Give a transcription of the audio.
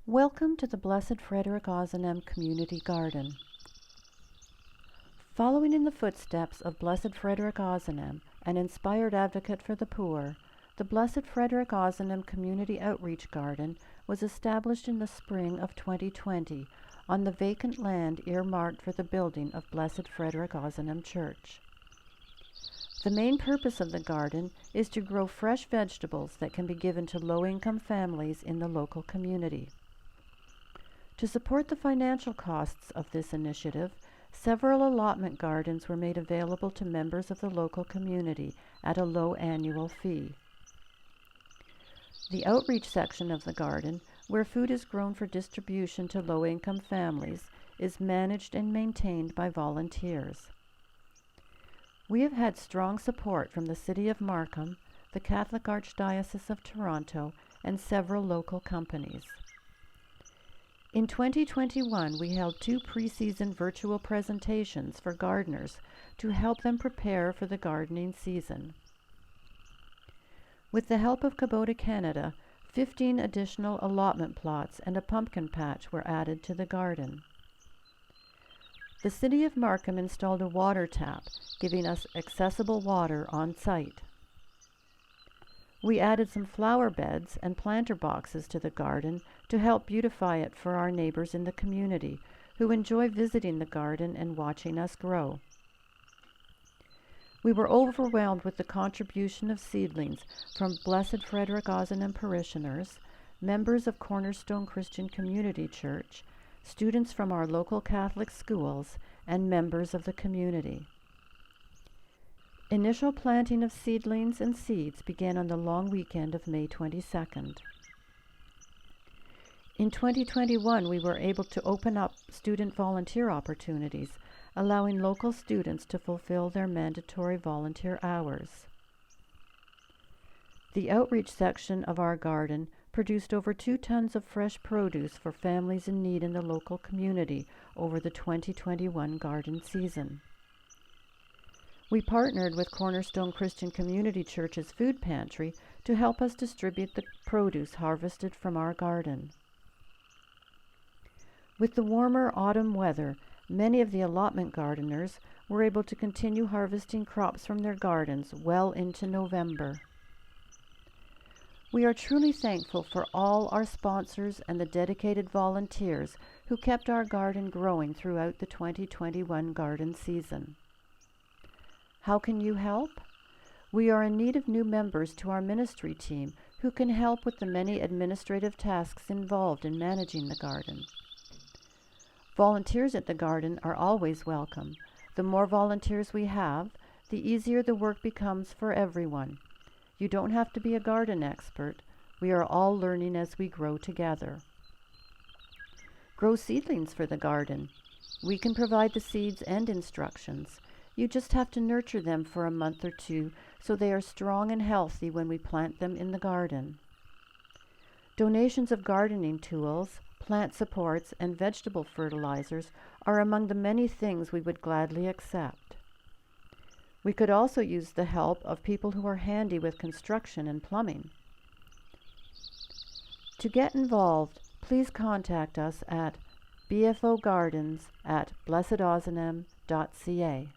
Welcome to the Blessed Frederic Ozanam Community Garden. Following in the footsteps of Blessed Frederic Ozanam, an inspired advocate for the poor, the Blessed Frederic Ozanam Community Outreach Garden was established in the spring of 2020 on the vacant land earmarked for the building of Blessed Frederic Ozanam Church. The main purpose of the garden is to grow fresh vegetables that can be given to low-income families in the local community. To support the financial costs of this initiative, several allotment gardens were made available to members of the local community at a low annual fee. The outreach section of the garden, where food is grown for distribution to low-income families, is managed and maintained by volunteers. We have had strong support from the City of Markham, the Catholic Archdiocese of Toronto, and several local companies. In 2021, we held 2 pre-season virtual presentations for gardeners to help them prepare for the gardening season. With the help of Kubota Canada, 15 additional allotment plots and a pumpkin patch were added to the garden. The City of Markham installed a water tap, giving us accessible water on site. We added some flower beds and planter boxes to the garden to help beautify it for our neighbors in the community, who enjoy visiting the garden and watching us grow. We were overwhelmed with the contribution of seedlings from Blessed Frederic Ozanam parishioners, members of Cornerstone Christian Community Church, students from our local Catholic schools, and members of the community. Initial planting of seedlings and seeds began on the long weekend of May 22nd. In 2021, we were able to open up student volunteer opportunities, allowing local students to fulfill their mandatory volunteer hours. The outreach section of our garden produced over 2 tons of fresh produce for families in need in the local community over the 2021 garden season. We partnered with Cornerstone Christian Community Church's food pantry to help us distribute the produce harvested from our garden. With the warmer autumn weather, many of the allotment gardeners were able to continue harvesting crops from their gardens well into November. We are truly thankful for all our sponsors and the dedicated volunteers who kept our garden growing throughout the 2021 garden season. How can you help? We are in need of new members to our ministry team who can help with the many administrative tasks involved in managing the garden. Volunteers at the garden are always welcome. The more volunteers we have, the easier the work becomes for everyone. You don't have to be a garden expert. We are all learning as we grow together. Grow seedlings for the garden. We can provide the seeds and instructions. You just have to nurture them for a month or 2 so they are strong and healthy when we plant them in the garden. Donations of gardening tools, plant supports, and vegetable fertilizers are among the many things we would gladly accept. We could also use the help of people who are handy with construction and plumbing. To get involved, please contact us at bfogardens@blessedozanam.ca.